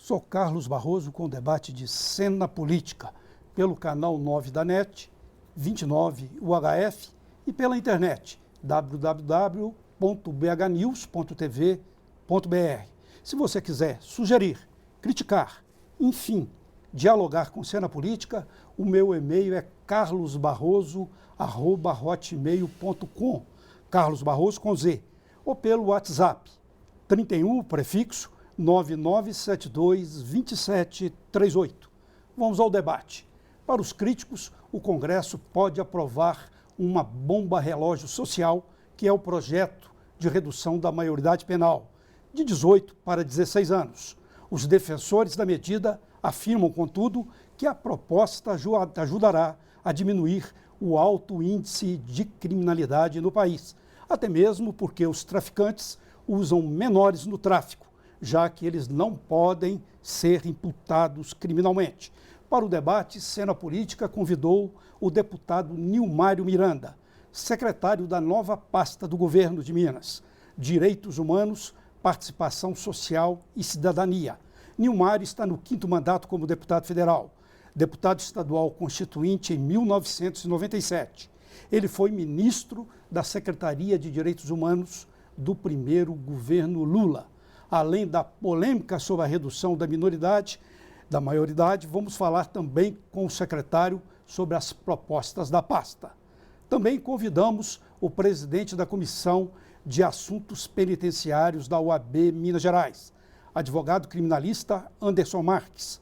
Sou Carlos Barroso com o debate de Cena Política, pelo canal 9 da NET, 29 UHF e pela internet www.bhnews.tv.br. Se você quiser sugerir, criticar, enfim, dialogar com Cena Política, o meu e-mail é carlosbarroso@hotmail.com, Carlos Barroso com Z, ou pelo WhatsApp, 31, prefixo 99722738. Vamos ao debate. Para os críticos, o Congresso pode aprovar uma bomba relógio social, que é o projeto de redução da maioridade penal, de 18 para 16 anos. Os defensores da medida afirmam, contudo, que a proposta ajudará a diminuir o alto índice de criminalidade no país, até mesmo porque os traficantes usam menores no tráfico, já que eles não podem ser imputados criminalmente. Para o debate, Cena Política convidou o deputado Nilmário Miranda, secretário da nova pasta do governo de Minas, Direitos Humanos, Participação Social e Cidadania. Nilmário está no 5º mandato como deputado federal, deputado estadual constituinte em 1997. Ele foi ministro da Secretaria de Direitos Humanos do primeiro governo Lula. Além da polêmica sobre a redução da maioridade, vamos falar também com o secretário sobre as propostas da pasta. Também convidamos o presidente da Comissão de Assuntos Penitenciários da UAB Minas Gerais, advogado criminalista Anderson Marques,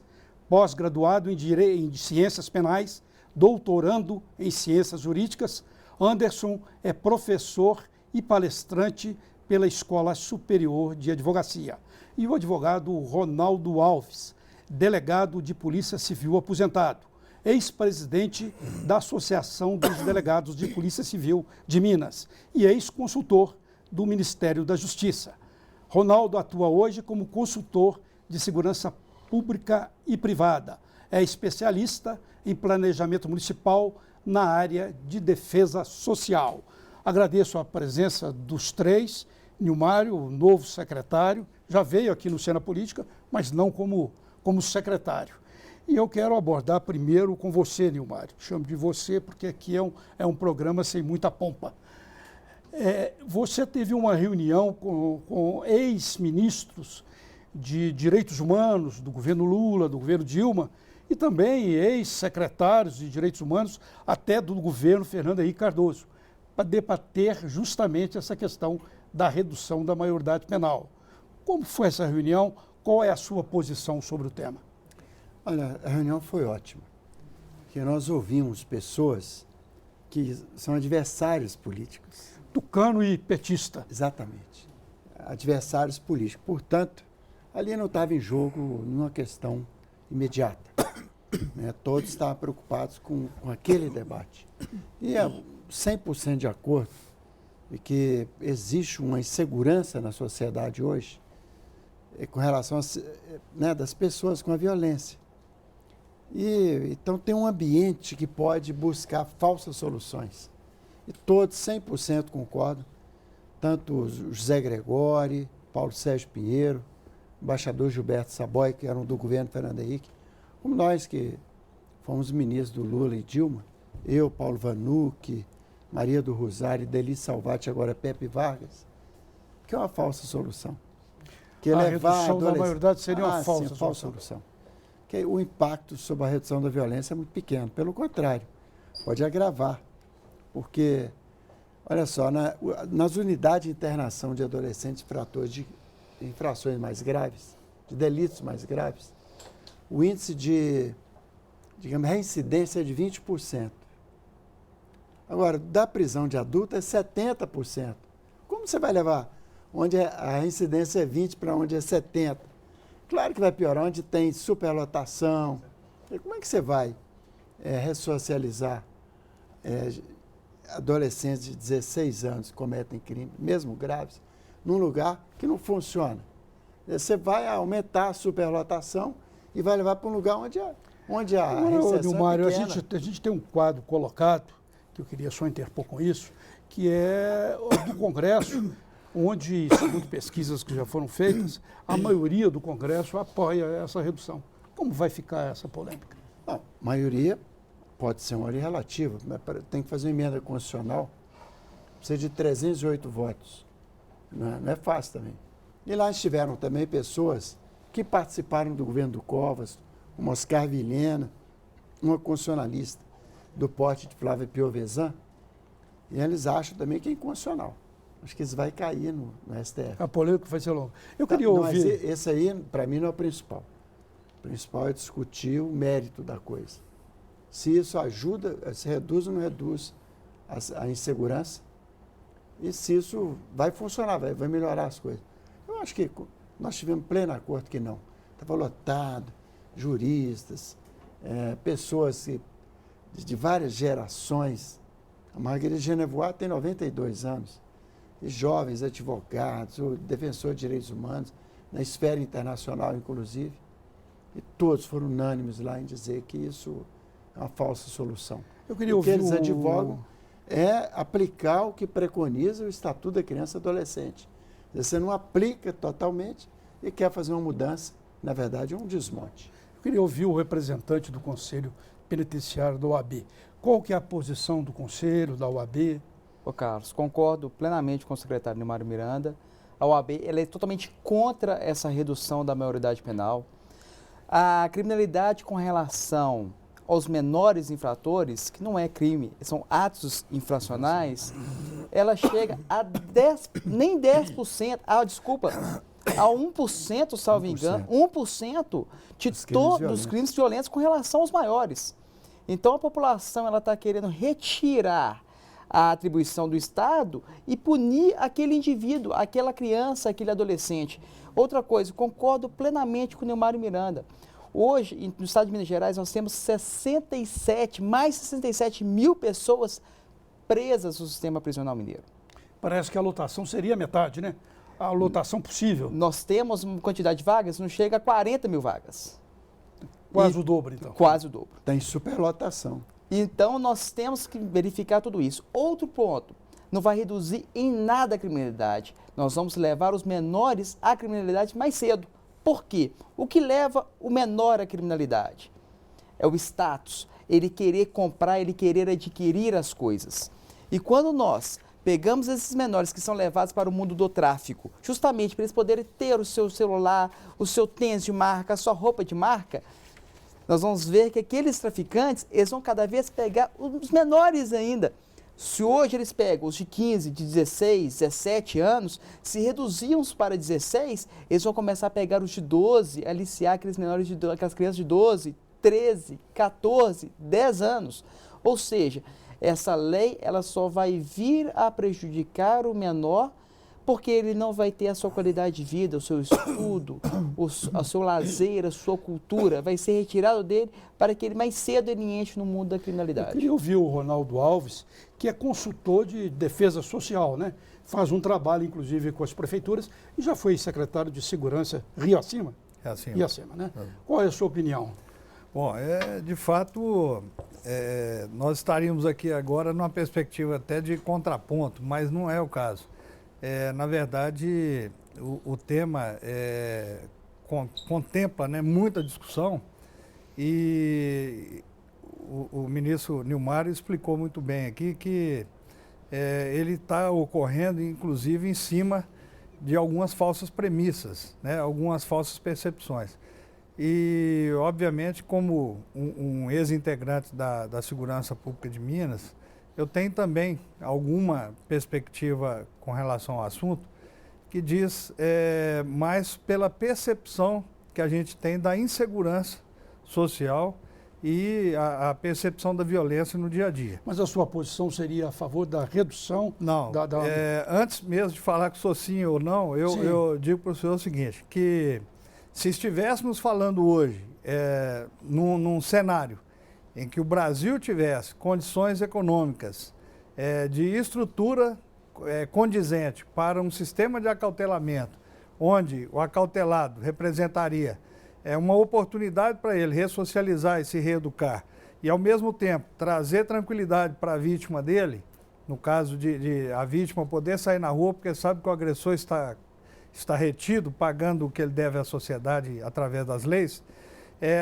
pós-graduado em Ciências Penais, doutorando em Ciências Jurídicas. Anderson é professor e palestrante pela Escola Superior de Advocacia. E o advogado Ronaldo Alves, delegado de Polícia Civil aposentado, ex-presidente da Associação dos Delegados de Polícia Civil de Minas e ex-consultor do Ministério da Justiça. Ronaldo atua hoje como consultor de segurança pública e privada. É especialista em planejamento municipal na área de defesa social. Agradeço a presença dos três. Nilmário, o novo secretário, já veio aqui no Cena Política, mas não como secretário. E eu quero abordar primeiro com você, Nilmário. Chamo de você porque aqui é um programa sem muita pompa. Você teve uma reunião com ex-ministros de Direitos Humanos do governo Lula, do governo Dilma, e também ex-secretários de Direitos Humanos, até do governo Fernando Henrique Cardoso, para debater justamente essa questão da redução da maioridade penal. Como foi essa reunião? Qual é a sua posição sobre o tema? Olha, a reunião foi ótima, porque nós ouvimos pessoas que são adversários políticos. Tucano e petista. Exatamente. Adversários políticos. Portanto, ali não estava em jogo nenhuma questão imediata. Todos estavam preocupados com aquele debate. E 100% de acordo de que existe uma insegurança na sociedade hoje com relação das pessoas com a violência. Então tem um ambiente que pode buscar falsas soluções. E todos 100% concordam, tanto o José Gregori, Paulo Sérgio Pinheiro, o embaixador Gilberto Saboy, que eram do governo Fernando Henrique, como nós que fomos ministros do Lula e Dilma, eu, Paulo Vanucchi, Maria do Rosário, Deli Salvati, agora Pepe Vargas, que é uma falsa solução. Que a redução da maioridade seria uma falsa solução. Que o impacto sobre a redução da violência é muito pequeno. Pelo contrário, pode agravar. Porque, olha só, nas unidades de internação de adolescentes infratores de infrações mais graves, de delitos mais graves, o índice de, reincidência é de 20%. Agora, da prisão de adulto é 70%. Como você vai levar onde a reincidência é 20% para onde é 70%? Claro que vai piorar onde tem superlotação. E como é que você vai ressocializar adolescentes de 16 anos que cometem crimes, mesmo graves, num lugar que não funciona? Você vai aumentar a superlotação e vai levar para um lugar onde a reinserção Nilmário, é pequena. a gente tem um quadro colocado, que eu queria só interpor com isso, que é do Congresso, onde, segundo pesquisas que já foram feitas, a maioria do Congresso apoia essa redução. Como vai ficar essa polêmica? Não, maioria pode ser uma maioria relativa, mas tem que fazer uma emenda constitucional, precisa de 308 votos. Não é fácil também. E lá estiveram também pessoas que participaram do governo do Covas, uma Oscar Vilhena, uma constitucionalista do porte de Flávia Piovesan, e eles acham também que é inconstitucional. Acho que isso vai cair no STF. A polêmica vai ser longa. Eu queria Não, ouvir... mas esse aí, para mim, não é o principal. O principal é discutir o mérito da coisa. Se isso ajuda, se reduz ou não reduz a insegurança, e se isso vai funcionar, vai melhorar as coisas. Eu acho que nós tivemos pleno acordo que não. Estava lotado, juristas, pessoas de várias gerações. A Margarida Genevois tem 92 anos. E jovens advogados, o defensor de direitos humanos, na esfera internacional, inclusive. E todos foram unânimes lá em dizer que isso é uma falsa solução. Eu queria o que ouvir eles advogam é aplicar o que preconiza o Estatuto da Criança e Adolescente. Você não aplica totalmente e quer fazer uma mudança, na verdade, é um desmonte. Eu queria ouvir o representante do Conselho Penitenciário da OAB. Qual que é a posição do Conselho, da OAB? Ô Carlos, concordo plenamente com o secretário Nilmário Miranda. A OAB ela é totalmente contra essa redução da maioridade penal. A criminalidade com relação aos menores infratores, que não é crime, são atos infracionais, ela chega a 10, nem 10%, a 1%, salvo engano, 1% de todos os crimes violentos com relação aos maiores. Então a população ela está querendo retirar a atribuição do Estado e punir aquele indivíduo, aquela criança, aquele adolescente. Outra coisa, concordo plenamente com o Nilmário Miranda. Hoje, no estado de Minas Gerais, nós temos mais de 67 mil pessoas presas no sistema prisional mineiro. Parece que a lotação seria metade, né? A lotação possível. Nós temos uma quantidade de vagas, não chega a 40 mil vagas. Quase o dobro, então. Quase o dobro. Tem superlotação. Então, nós temos que verificar tudo isso. Outro ponto, não vai reduzir em nada a criminalidade. Nós vamos levar os menores à criminalidade mais cedo. Por quê? O que leva o menor à criminalidade? É o status, ele querer comprar, ele querer adquirir as coisas. E quando nós pegamos esses menores que são levados para o mundo do tráfico, justamente para eles poderem ter o seu celular, o seu tênis de marca, a sua roupa de marca, nós vamos ver que aqueles traficantes, eles vão cada vez pegar os menores ainda. Se hoje eles pegam os de 15, de 16, 17 anos, se reduzirmos para 16, eles vão começar a pegar os de 12, aliciar aqueles menores aquelas crianças de 12, 13, 14, 10 anos. Ou seja, essa lei ela só vai vir a prejudicar o menor porque ele não vai ter a sua qualidade de vida, o seu estudo, o seu lazer, a sua cultura, vai ser retirado dele para que ele mais cedo ele entre no mundo da criminalidade. Eu queria ouvir o Ronaldo Alves, que é consultor de defesa social, né? Faz um trabalho, inclusive, com as prefeituras e já foi secretário de Segurança Rio Acima. Rio Acima, né? Qual é a sua opinião? Bom, de fato, nós estaríamos aqui agora numa perspectiva até de contraponto, mas não é o caso. Na verdade, o tema contempla, né, muita discussão e o ministro Nilmário explicou muito bem aqui que ele está ocorrendo, inclusive, em cima de algumas falsas premissas, né, algumas falsas percepções. E, obviamente, como um ex-integrante da Segurança Pública de Minas, eu tenho também alguma perspectiva com relação ao assunto que diz mais pela percepção que a gente tem da insegurança social e a percepção da violência no dia a dia. Mas a sua posição seria a favor da redução? Não, antes mesmo de falar que sou sim ou não, eu digo para o senhor o seguinte, que se estivéssemos falando hoje num cenário em que o Brasil tivesse condições econômicas de estrutura condizente para um sistema de acautelamento, onde o acautelado representaria uma oportunidade para ele ressocializar e se reeducar, e ao mesmo tempo trazer tranquilidade para a vítima dele, no caso de a vítima poder sair na rua porque sabe que o agressor está retido, pagando o que ele deve à sociedade através das leis,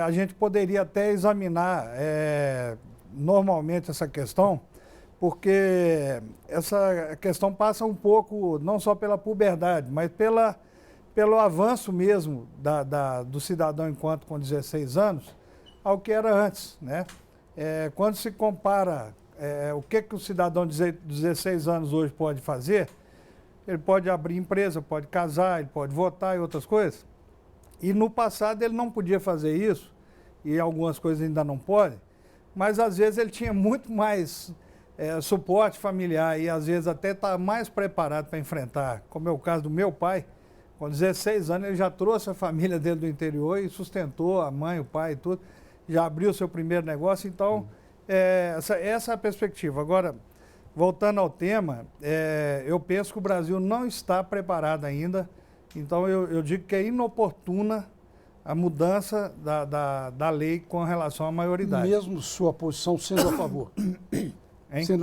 a gente poderia até examinar normalmente essa questão, porque essa questão passa um pouco, não só pela puberdade, mas pelo avanço mesmo do cidadão enquanto com 16 anos ao que era antes, né? Quando se compara o que o cidadão de 16 anos hoje pode fazer, ele pode abrir empresa, pode casar, ele pode votar e outras coisas. E no passado ele não podia fazer isso, e algumas coisas ainda não pode, mas às vezes ele tinha muito mais suporte familiar e às vezes até está mais preparado para enfrentar, como é o caso do meu pai. Com 16 anos ele já trouxe a família dele do interior e sustentou a mãe, o pai e tudo, já abriu o seu primeiro negócio, então essa é a perspectiva. Agora, voltando ao tema, eu penso que o Brasil não está preparado ainda, então eu digo que é inoportuna a mudança da lei com relação à maioridade. Mesmo sua posição sendo a favor?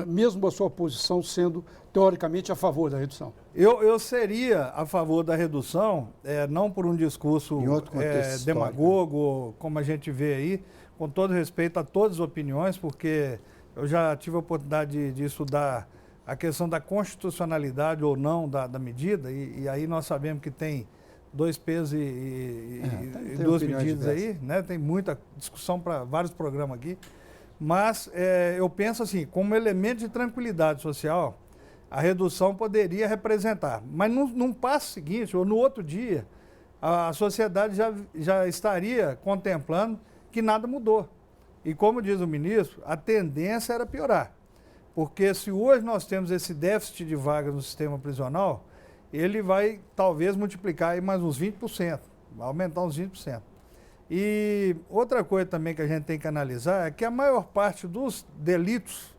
Mesmo a sua posição sendo, teoricamente, a favor da redução? Eu seria a favor da redução, não por um discurso demagogo, como a gente vê aí, com todo respeito a todas as opiniões, porque eu já tive a oportunidade de estudar a questão da constitucionalidade ou não da medida, e aí nós sabemos que tem dois pesos e duas medidas aí, né? Tem muita discussão para vários programas aqui, mas eu penso assim, como elemento de tranquilidade social, a redução poderia representar, mas num passo seguinte, ou no outro dia, a sociedade já estaria contemplando que nada mudou. E como diz o ministro, a tendência era piorar. Porque se hoje nós temos esse déficit de vagas no sistema prisional, ele vai talvez multiplicar aí mais uns 20%, vai aumentar uns 20%. E outra coisa também que a gente tem que analisar é que a maior parte dos delitos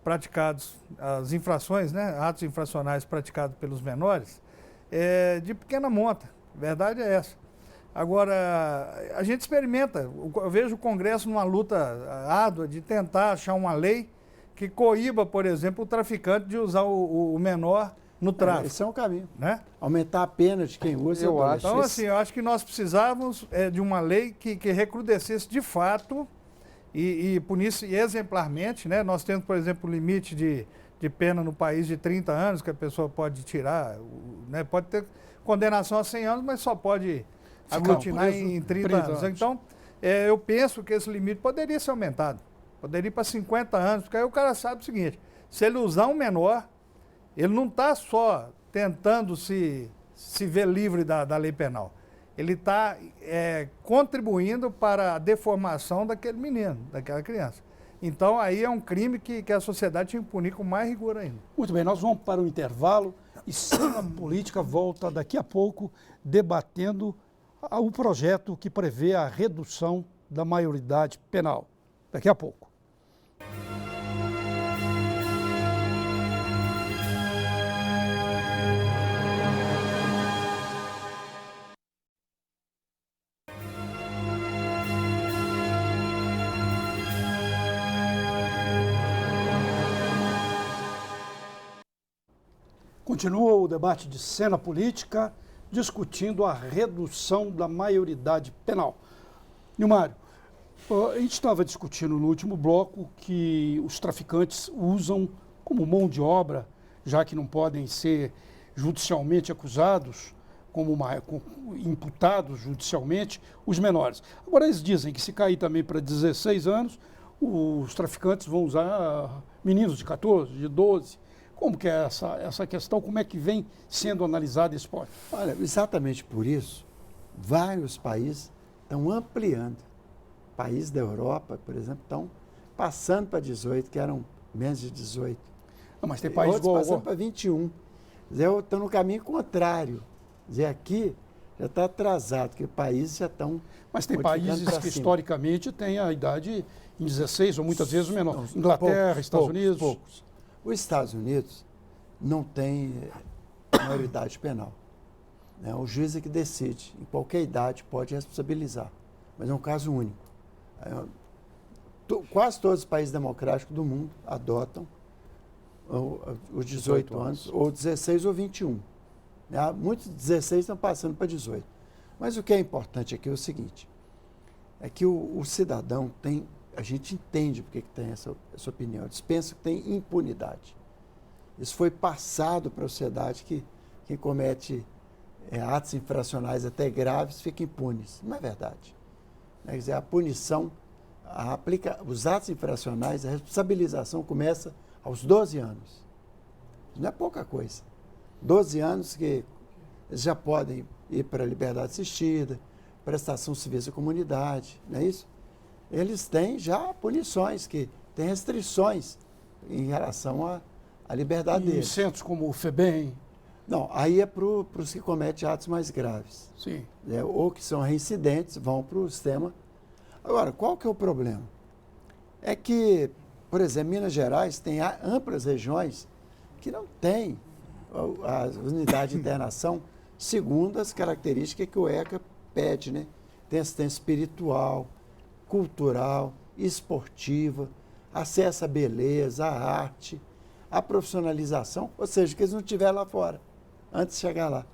praticados, as infrações, né, atos infracionais praticados pelos menores, é de pequena monta. A verdade é essa. Agora, a gente experimenta, eu vejo o Congresso numa luta árdua de tentar achar uma lei que coíba, por exemplo, o traficante de usar o menor no tráfico. Esse é um caminho, né? Aumentar a pena de quem usa. Eu acho. Então, assim, eu acho que nós precisávamos de uma lei que recrudescesse de fato e punisse exemplarmente, né? Nós temos, por exemplo, o limite de pena no país de 30 anos que a pessoa pode tirar, né? Pode ter condenação a 100 anos, mas só pode aglutinar em 30 anos. Então, eu penso que esse limite poderia ser aumentado. Poderia ir para 50 anos, porque aí o cara sabe o seguinte, se ele usar um menor, ele não está só tentando se ver livre da lei penal. Ele está contribuindo para a deformação daquele menino, daquela criança. Então, aí é um crime que a sociedade tinha que punir com mais rigor ainda. Muito bem, nós vamos para o intervalo e Cena Política volta daqui a pouco debatendo o projeto que prevê a redução da maioridade penal. Daqui a pouco. Continua o debate de Cena Política, discutindo a redução da maioridade penal. Nilmário, a gente estava discutindo no último bloco que os traficantes usam como mão de obra, já que não podem ser judicialmente acusados, imputados judicialmente, os menores. Agora eles dizem que se cair também para 16 anos, os traficantes vão usar meninos de 14, de 12. Como que é essa questão? Como é que vem sendo analisado esse ponto? Olha, exatamente por isso, vários países estão ampliando. Países da Europa, por exemplo, estão passando para 18, que eram menos de 18. Não, mas tem países igual passando para 21. Quer dizer, estão no caminho contrário. Quer dizer, aqui já está atrasado, porque países já estão... Mas tem países que historicamente têm a idade em 16 ou muitas vezes menor. Inglaterra, Estados Unidos... Poucos. Os Estados Unidos não tem maioridade penal. Né? O juiz é que decide. Em qualquer idade pode responsabilizar. Mas é um caso único. Quase todos os países democráticos do mundo adotam os 18 anos, ou 16 ou 21. Né? Muitos 16 estão passando para 18. Mas o que é importante aqui é o seguinte, é que o cidadão tem, a gente entende porque que tem essa opinião, eles pensam que tem impunidade. Isso foi passado para a sociedade que quem comete atos infracionais até graves fica impune. Não é verdade. Quer dizer, a punição, os atos infracionais, a responsabilização começa aos 12 anos. Não é pouca coisa. 12 anos que eles já podem ir para a liberdade assistida, prestação de serviço à comunidade, não é isso? Eles têm já punições, que têm restrições em relação à liberdade Em deles. centros como o FEBEM. Não, aí é para os que cometem atos mais graves. Sim. Ou que são reincidentes, vão para o sistema. Agora, qual que é o problema? É que, por exemplo, Minas Gerais tem amplas regiões que não têm a unidade de internação segundo as características que o ECA pede, né? Tem assistência espiritual, cultural, esportiva, acesso à beleza, à arte, à profissionalização, ou seja, que eles não estiverem lá fora, antes de chegar lá,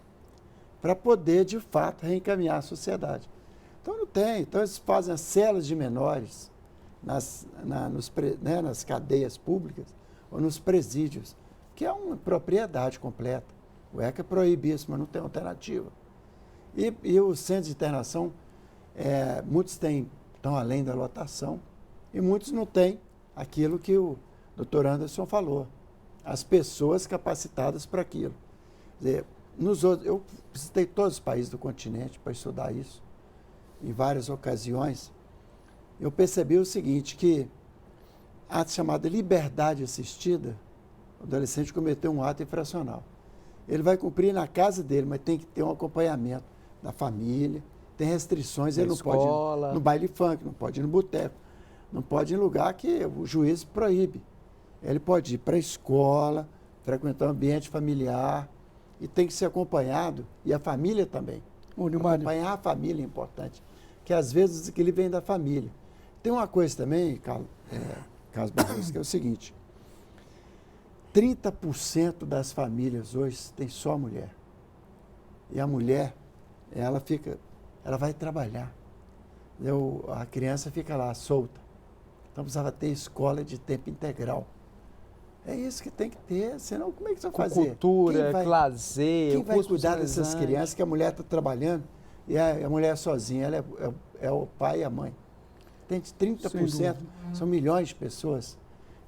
para poder, de fato, reencaminhar a sociedade. Então não tem. Então eles fazem as celas de menores nas cadeias públicas ou nos presídios, que é uma propriedade completa. O ECA proíbe isso, mas não tem alternativa. E os centros de internação, muitos estão além da lotação e muitos não têm aquilo que o doutor Anderson falou, as pessoas capacitadas para aquilo. Quer dizer, eu visitei todos os países do continente para estudar isso, em várias ocasiões. Eu percebi o seguinte, que a ato chamada liberdade assistida, o adolescente cometeu um ato infracional. Ele vai cumprir na casa dele, mas tem que ter um acompanhamento da família, tem restrições, ele não pode ir no baile funk, não pode ir no boteco, não pode ir em lugar que o juiz proíbe. Ele pode ir para a escola, frequentar um ambiente familiar, e tem que ser acompanhado, e a família também. Acompanhar a família é importante, que às vezes o desequilíbrio vem da família. Tem uma coisa também, Carlos Barroso, que é o seguinte, 30% das famílias hoje tem só mulher. E a mulher, ela vai trabalhar. A criança fica lá solta. Então precisava ter escola de tempo integral. É isso que tem que ter, senão como é que você vai fazer? Cultura, lazer, quem vai cuidar dessas crianças que a mulher está trabalhando e a mulher sozinha, ela é o pai e a mãe. Tem 30%, são milhões de pessoas.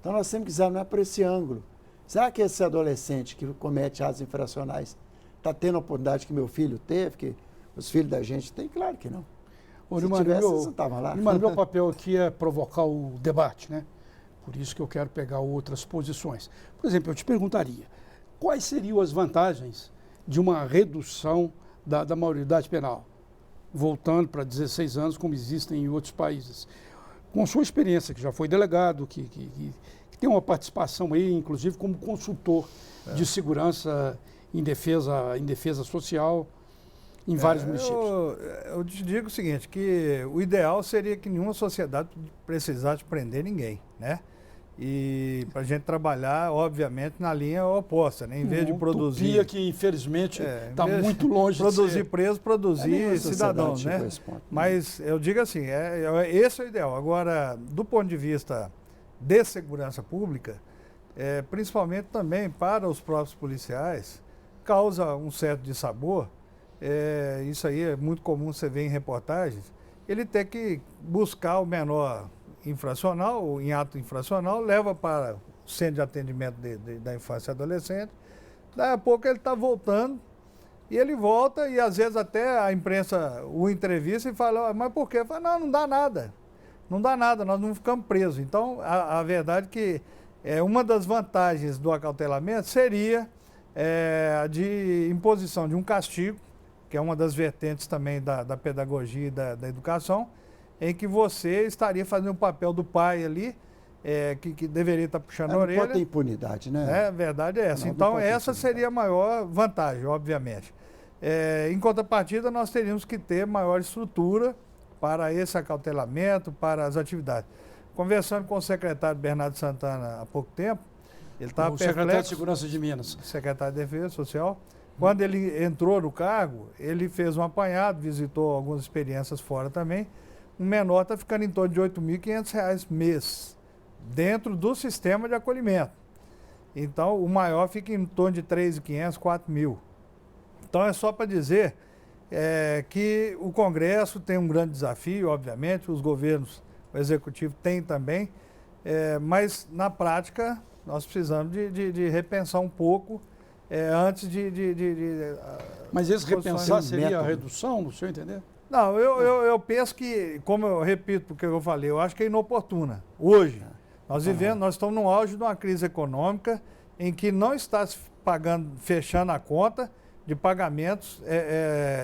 Então nós temos que examinar por esse ângulo. Será que esse adolescente que comete atos infracionais está tendo a oportunidade que meu filho teve, que os filhos da gente têm? Claro que não. Se tivesse, eles não estavam lá. Mas meu papel aqui é provocar o debate, né? Por isso que eu quero pegar outras posições. Por exemplo, eu te perguntaria, quais seriam as vantagens de uma redução da maioridade penal, voltando para 16 anos, como existem em outros países? Com sua experiência, que já foi delegado, que tem uma participação aí, inclusive como consultor de segurança em defesa social em vários municípios. Eu te digo o seguinte, que o ideal seria que nenhuma sociedade precisasse prender ninguém, né? E para a gente trabalhar, obviamente, na linha oposta, né? Em vez de produzir... Utopia que, infelizmente, está muito longe de produzir ser. Presos, produzir cidadãos, né? Mas eu digo assim, esse é o ideal. Agora, do ponto de vista de segurança pública, principalmente também para os próprios policiais, causa um certo dissabor. Isso aí é muito comum você ver em reportagens. Ele tem que buscar o menor infracional, ou em ato infracional, leva para o centro de atendimento da infância e adolescente. Daí a pouco ele está voltando, e ele volta, e às vezes até a imprensa o entrevista e fala, mas por quê? Fala, não dá nada. Não dá nada, nós não ficamos presos. Então, a verdade é que uma das vantagens do acautelamento seria a de imposição de um castigo, que é uma das vertentes também da pedagogia e da educação, em que você estaria fazendo o papel do pai ali, que deveria estar puxando a orelha. Não pode ter impunidade, né? A verdade é essa. Então, essa seria a maior vantagem, obviamente. Em contrapartida, nós teríamos que ter maior estrutura para esse acautelamento, para as atividades. Conversando com o secretário Bernardo Santana há pouco tempo, Ele estava O secretário de perplexo, Segurança de Minas. secretário de Defesa Social. Quando ele entrou no cargo, ele fez um apanhado, visitou algumas experiências fora também. Um menor está ficando em torno de R$ 8.500 mês, dentro do sistema de acolhimento. Então, o maior fica em torno de R$ 3.500, R$ 4.000. Então, é só para dizer que o Congresso tem um grande desafio, obviamente, os governos, o Executivo tem também, mas, na prática, nós precisamos de repensar um pouco antes Mas esse repensar Tem um seria a método. redução, no seu entender? Não, eu penso que, como eu repito porque eu falei, eu acho que é inoportuna. Hoje, nós estamos no auge de uma crise econômica em que não está se pagando, fechando a conta de pagamentos,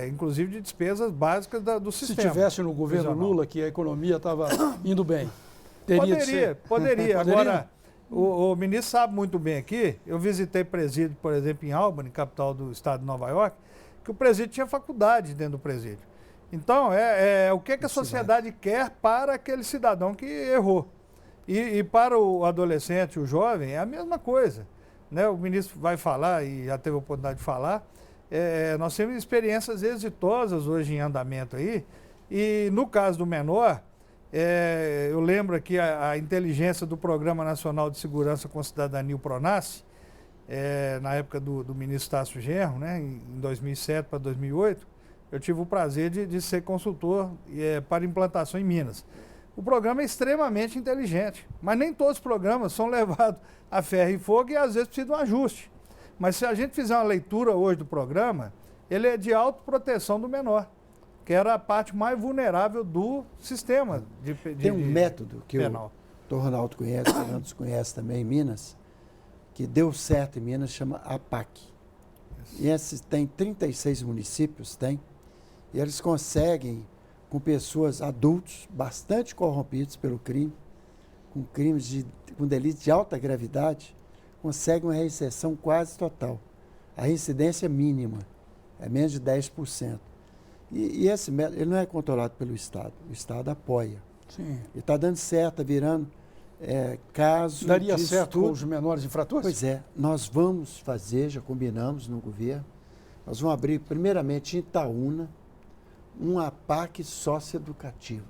inclusive de despesas básicas do Se sistema. tivesse no governo prisional. Lula que a economia estava indo bem, teria de ser. Poderia. Poderia? Agora, o ministro sabe muito bem aqui, eu visitei presídio, por exemplo, em Albany, capital do estado de Nova York, que o presídio tinha faculdade dentro do presídio. Então, o que a sociedade quer para aquele cidadão que errou. E para o adolescente, o jovem, é a mesma coisa. Né? O ministro vai falar, e já teve a oportunidade de falar, nós temos experiências exitosas hoje em andamento aí, e no caso do menor, eu lembro aqui a inteligência do Programa Nacional de Segurança com Cidadania, o PRONASSE, na época do ministro Tasso Genro, né, em 2007 para 2008, eu tive o prazer de ser consultor para implantação em Minas. O programa é extremamente inteligente, mas nem todos os programas são levados a ferro e fogo e às vezes precisa de um ajuste. Mas se a gente fizer uma leitura hoje do programa, ele é de autoproteção do menor, que era a parte mais vulnerável do sistema Tem um método que penal. o Dr. Ronaldo conhece, o Fernando conhece também em Minas, que deu certo em Minas, chama APAC. E esses tem 36 municípios, e eles conseguem, com pessoas, adultos, bastante corrompidos pelo crime, com delitos de alta gravidade, conseguem uma reinserção quase total. A reincidência é mínima, é menos de 10%. E esse método, ele não é controlado pelo Estado, o Estado apoia. Sim. E está dando certo, está virando caso Daria de certo estudo. com os menores infratores? Pois é, nós vamos fazer, já combinamos no governo, nós vamos abrir primeiramente em Itaúna um APAC socioeducativo,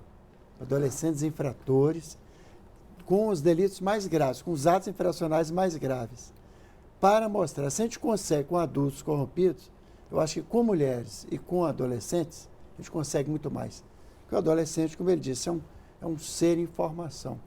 adolescentes infratores, com os delitos mais graves, com os atos infracionais mais graves, para mostrar, se a gente consegue com adultos corrompidos, eu acho que com mulheres e com adolescentes, a gente consegue muito mais. Porque o adolescente, como ele disse, é um ser em formação.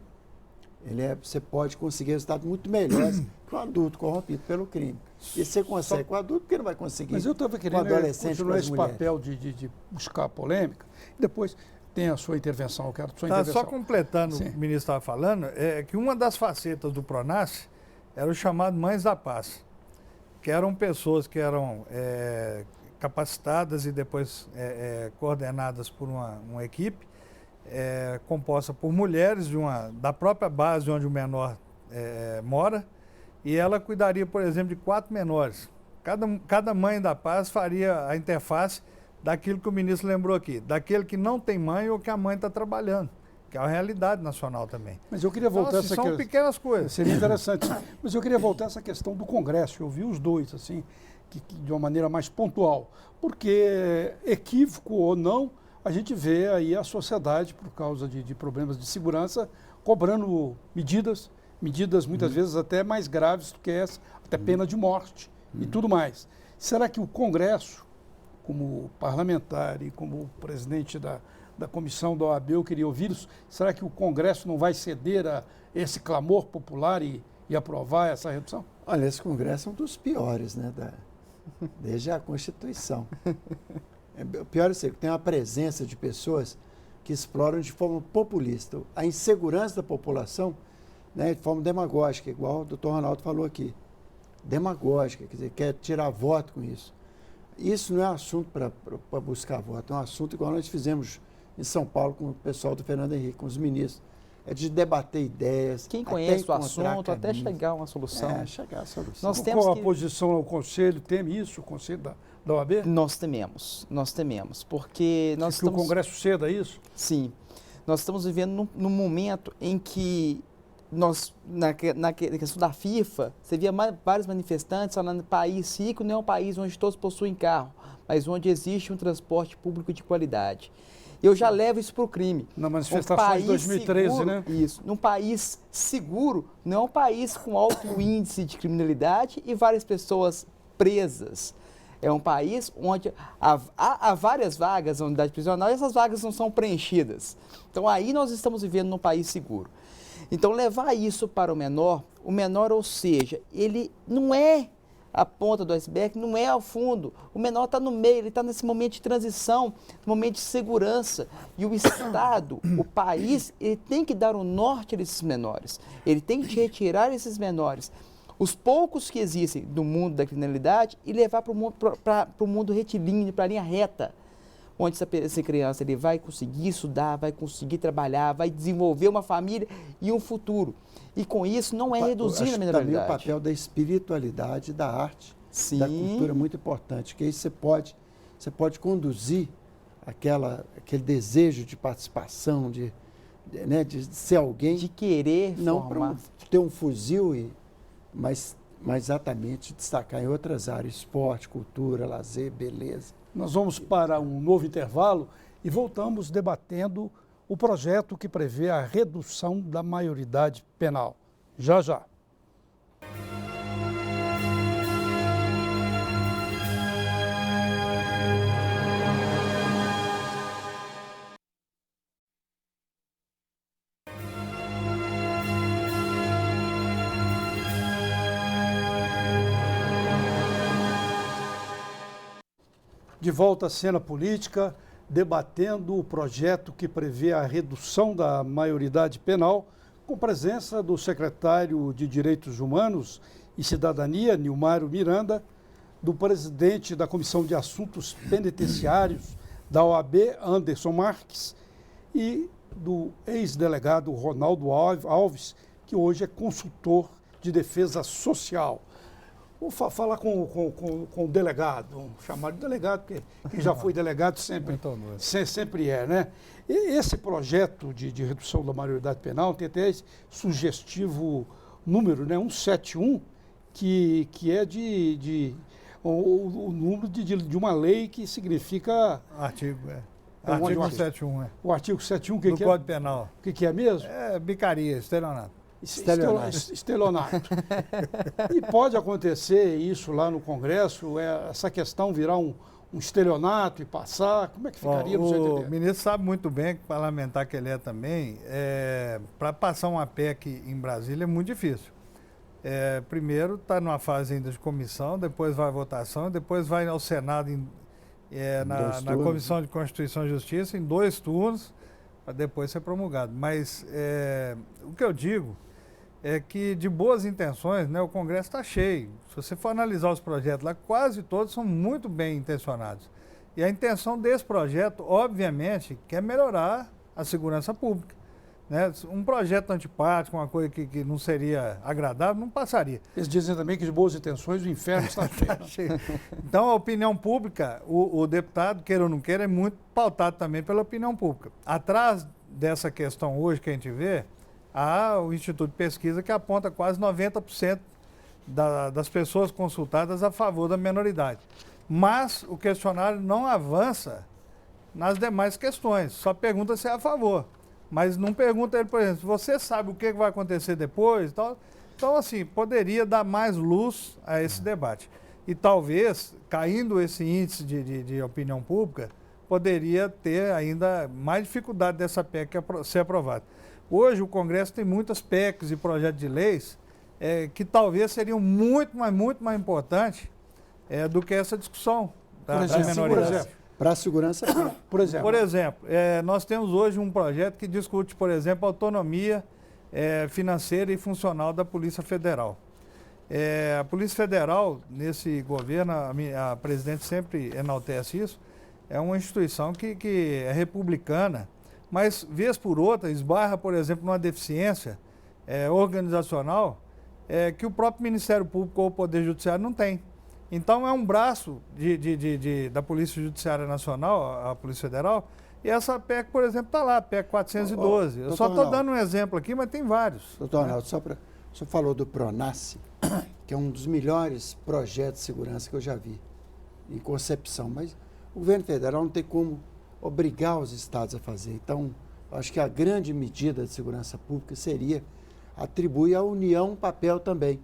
Você pode conseguir resultados muito melhores que um adulto corrompido pelo crime. E você consegue com o adulto, porque não vai conseguir. Mas eu estava com o querendo adolescente, continuar com as esse mulheres. papel de buscar polêmica. Depois tem a sua intervenção, eu quero a sua intervenção. Só completando Sim. o que o ministro estava falando, que uma das facetas do PRONASSE era o chamado Mães da Paz, que eram pessoas que eram capacitadas e depois coordenadas por uma equipe composta por mulheres da própria base onde o menor mora, e ela cuidaria, por exemplo, de 4 menores. Cada Mãe da Paz faria a interface daquilo que o ministro lembrou aqui, daquele que não tem mãe ou que a mãe está trabalhando, que é a realidade nacional também. Mas eu queria Então, voltar a assim, essa são questão. pequenas coisas. Seria interessante. Mas eu queria voltar a essa questão do Congresso. Eu vi os dois, assim, de uma maneira mais pontual. Porque, equívoco ou não, a gente vê aí a sociedade, por causa de problemas de segurança, cobrando medidas muitas vezes até mais graves do que essa, até pena de morte e tudo mais. Será que o Congresso, como parlamentar e como presidente da comissão da OAB, eu queria ouvir isso, será que o Congresso não vai ceder a esse clamor popular e aprovar essa redução? Olha, esse Congresso é um dos piores, né, desde a Constituição. O pior é isso, que tem uma presença de pessoas que exploram de forma populista a insegurança da população, né, de forma demagógica, igual o doutor Ronaldo falou aqui. Demagógica, quer dizer, quer tirar voto com isso. Isso não é assunto para buscar voto, é um assunto igual nós fizemos em São Paulo com o pessoal do Fernando Henrique, com os ministros. É de debater ideias. Quem conhece o encontrar assunto, até caminhos. chegar a uma solução. Chegar à solução. Nós temos Qual a que- posição ao Conselho? Teme isso, o Conselho da OAB? Nós tememos, porque nós Que o estamos... Congresso ceda isso? Sim, nós estamos vivendo num momento em que na questão da FIFA, você via vários manifestantes falando que país rico não é um país onde todos possuem carro, mas onde existe um transporte público de qualidade. Eu já levo isso para o crime. Na manifestação de 2013, seguro, né? Isso. Num país seguro, não é um país com alto índice de criminalidade e várias pessoas presas. É um país onde há várias vagas na unidade prisional e essas vagas não são preenchidas. Então, aí nós estamos vivendo num país seguro. Então, levar isso para o menor, ou seja, ele não é a ponta do iceberg, não é ao fundo. O menor está no meio, ele está nesse momento de transição, momento de segurança. E o Estado, o país, ele tem que dar o norte a esses menores. Ele tem que retirar esses menores, os poucos que existem do mundo da criminalidade, e levar para o mundo retilíneo, para a linha reta, onde essa criança ele vai conseguir estudar, vai conseguir trabalhar, vai desenvolver uma família e um futuro. E com isso não é reduzindo a mineralidade. Também o papel da espiritualidade, da arte, Sim. da cultura é muito importante, que aí você pode conduzir aquele desejo de participação, de ser alguém. De querer não formar. para ter um fuzil, mas exatamente destacar em outras áreas, esporte, cultura, lazer, beleza. Nós vamos para um novo intervalo e voltamos debatendo o projeto que prevê a redução da maioridade penal. Já, já. De volta à cena política, debatendo o projeto que prevê a redução da maioridade penal, com presença do secretário de Direitos Humanos e Cidadania, Nilmário Miranda, do presidente da Comissão de Assuntos Penitenciários da OAB, Anderson Marques, e do ex-delegado Ronaldo Alves, que hoje é consultor de defesa social. Vou falar com o delegado, chamar de delegado, porque quem já foi delegado sempre é, né? E esse projeto de redução da maioridade penal tem até esse sugestivo número, né? 171, que é o número de uma lei que significa... Artigo 171, O artigo 171, do Código Penal. O que é mesmo? É bicaria, estelionato. Estelionato. E pode acontecer isso lá no Congresso, essa questão virar um estelionato e passar? Como é que ficaria no seu entender? O ministro sabe muito bem, que parlamentar que ele é também, para passar uma PEC em Brasília é muito difícil. Primeiro está numa fase ainda de comissão, depois vai à votação, depois vai ao Senado na Comissão de Constituição e Justiça em 2 turnos, para depois ser promulgado. Mas o que eu digo é que, de boas intenções, né, o Congresso está cheio. Se você for analisar os projetos lá, quase todos são muito bem intencionados. E a intenção desse projeto, obviamente, é melhorar a segurança pública. Né? Um projeto antipático, uma coisa que não seria agradável, não passaria. Eles dizem também que de boas intenções o inferno está cheio. Então, a opinião pública, o deputado, queira ou não queira, é muito pautado também pela opinião pública. Atrás dessa questão hoje que a gente vê, há o Instituto de Pesquisa que aponta quase 90% das pessoas consultadas a favor da menoridade. Mas o questionário não avança nas demais questões, só pergunta se é a favor. Mas não pergunta ele, por exemplo, você sabe o que vai acontecer depois? Então, assim, poderia dar mais luz a esse debate. E talvez, caindo esse índice de opinião pública, poderia ter ainda mais dificuldade dessa PEC ser aprovada. Hoje o Congresso tem muitas PECs e projetos de leis que talvez seriam muito mais importantes do que essa discussão da menoridade. Para a segurança, por exemplo, nós temos hoje um projeto que discute, por exemplo, a autonomia financeira e funcional da Polícia Federal. A Polícia Federal, nesse governo, a presidente sempre enaltece isso, é uma instituição que é republicana, mas, vez por outra, esbarra, por exemplo, numa deficiência organizacional que o próprio Ministério Público ou o Poder Judiciário não tem. Então, é um braço da Polícia Judiciária Nacional, a Polícia Federal, E essa PEC, por exemplo, está lá, PEC 412. Eu só estou dando um exemplo aqui, mas tem vários. Doutor Arnaldo, o senhor falou do PRONASSE, que é um dos melhores projetos de segurança que eu já vi, em concepção. Mas o governo federal não tem como obrigar os estados a fazer. Então, acho que a grande medida de segurança pública seria atribuir à União um papel também.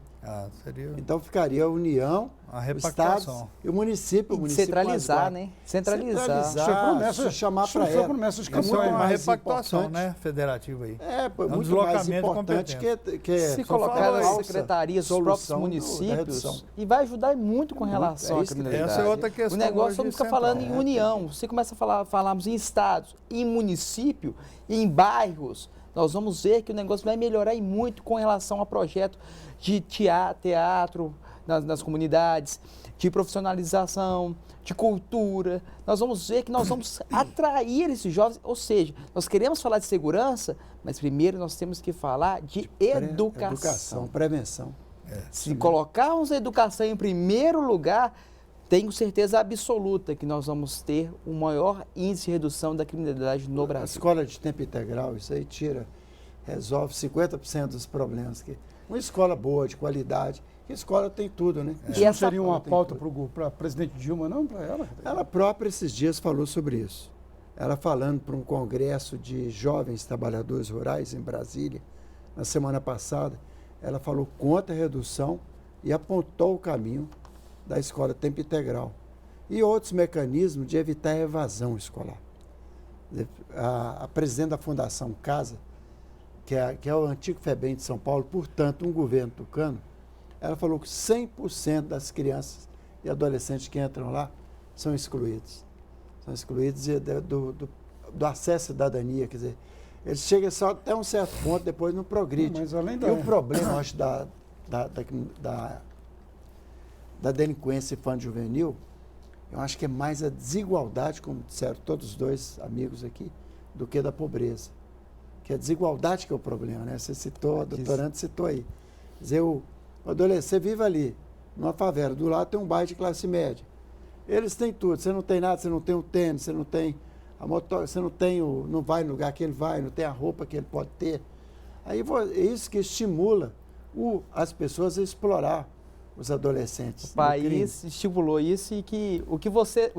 Seria... Então ficaria a União, os estados e o município. Centralizar, né? Centralizar. Chamar para ela. Promessas de É muito campanha. uma mais repactuação, importante. né, federativa aí. Muito mais deslocamento importante que se colocar nas secretarias dos próprios solução municípios e vai ajudar muito com relação à criminalidade. Essa é outra questão. O negócio não hoje fica falando em união. Você começa a falarmos em estados, em município, em bairros. Nós vamos ver que o negócio vai melhorar e muito com relação a projeto de teatro nas comunidades, de profissionalização, de cultura. Nós vamos ver que nós vamos atrair esses jovens, ou seja, nós queremos falar de segurança, mas primeiro nós temos que falar de educação. Educação, prevenção. Se colocarmos a educação em primeiro lugar, tenho certeza absoluta que nós vamos ter o maior índice de redução da criminalidade no Brasil. A escola de tempo integral, isso aí resolve 50% dos problemas. Uma escola boa, de qualidade, que a escola tem tudo, né? Isso não seria uma pauta para a presidente Dilma, não? Para ela? Ela própria, esses dias, falou sobre isso. Ela falando para um congresso de jovens trabalhadores rurais em Brasília, na semana passada, ela falou contra a redução e apontou o caminho da escola tempo integral. E outros mecanismos de evitar a evasão escolar. A presidente da Fundação Casa, que é o antigo FEBEM de São Paulo, portanto, um governo tucano, ela falou que 100% das crianças e adolescentes que entram lá são excluídos. São excluídos do acesso à cidadania, quer dizer, eles chegam só até um certo ponto, depois não progride. Mas além E o problema, eu acho, da delinquência infanto-juvenil, eu acho que é mais a desigualdade, como disseram todos os dois amigos aqui, do que da pobreza. Que é a desigualdade que é o problema, né? Você citou, a doutorante citou aí. Quer dizer, o adolescente vive ali, numa favela, do lado tem um bairro de classe média. Eles têm tudo, você não tem nada, você não tem o tênis, você não tem a moto, você não vai no lugar que ele vai, não tem a roupa que ele pode ter. Aí é isso que estimula as pessoas a explorar os adolescentes. O país estimulou isso e que o que você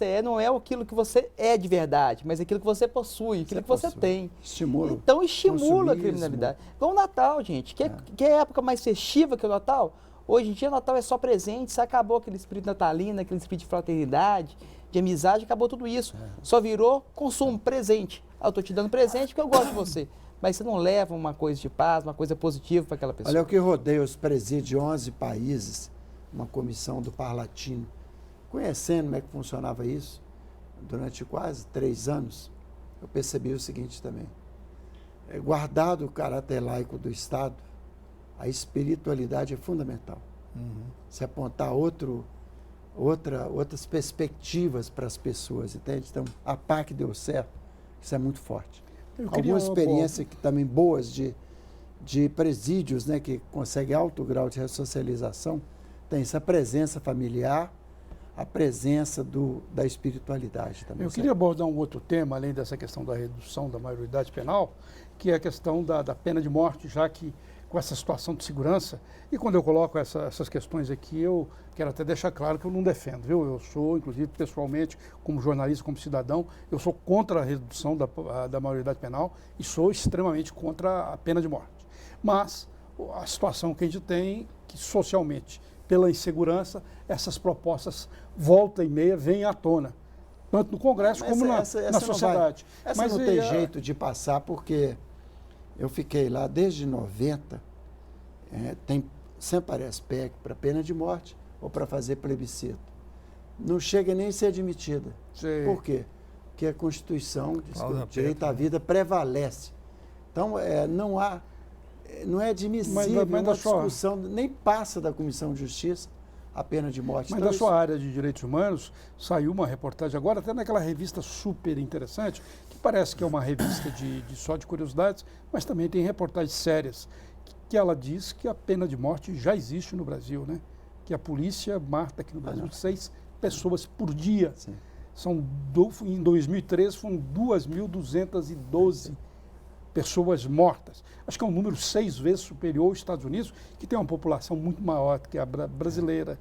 é não é aquilo que você é de verdade, mas aquilo que você possui, aquilo que você tem. Estimula. Então estimula a criminalidade. Vamos ao Natal, gente. Que época mais festiva que o Natal? Hoje em dia o Natal é só presente, se acabou aquele espírito natalino, aquele espírito de fraternidade, de amizade, acabou tudo isso. Só virou consumo, presente. Eu estou te dando presente porque eu gosto de você. Mas você não leva uma coisa de paz, uma coisa positiva para aquela pessoa. Olha, o que rodeia os presídios de 11 países, uma comissão do Parlatino, conhecendo como é que funcionava isso, durante quase 3 anos, eu percebi o seguinte também. Guardado o caráter laico do Estado, a espiritualidade é fundamental. Se apontar outras perspectivas para as pessoas, entende? Então, a PAC deu certo, isso é muito forte. Algumas experiências que também boas de presídios, né, que conseguem alto grau de ressocialização, tem essa presença familiar, a presença da espiritualidade também. Eu queria abordar um outro tema, além dessa questão da redução da maioridade penal, que é a questão da pena de morte, já que com essa situação de segurança, e quando eu coloco essas questões aqui, eu quero até deixar claro que eu não defendo, viu? Eu sou, inclusive, pessoalmente, como jornalista, como cidadão, eu sou contra a redução da maioridade penal e sou extremamente contra a pena de morte. Mas a situação que a gente tem, que socialmente, pela insegurança, essas propostas, volta e meia, vêm à tona, tanto no Congresso como na sociedade. Mas não tem jeito de passar, porque eu fiquei lá desde 90, sempre aparece PEC para pena de morte ou para fazer plebiscito. Não chega nem a ser admitida. Sim. Por quê? Porque a Constituição diz que o direito à vida prevalece. Então, não é admissível uma discussão, nem passa da Comissão de Justiça a pena de morte. Mas então, da sua área de direitos humanos, saiu uma reportagem agora, até naquela revista super interessante, que parece que é uma revista só de curiosidades, mas também tem reportagens sérias, que ela diz que a pena de morte já existe no Brasil, né? Que a polícia mata aqui no Brasil 6 pessoas por dia. Sim. Em 2013 foram 2.212 pessoas mortas. Acho que é um número 6 vezes superior aos Estados Unidos, que tem uma população muito maior do que a brasileira.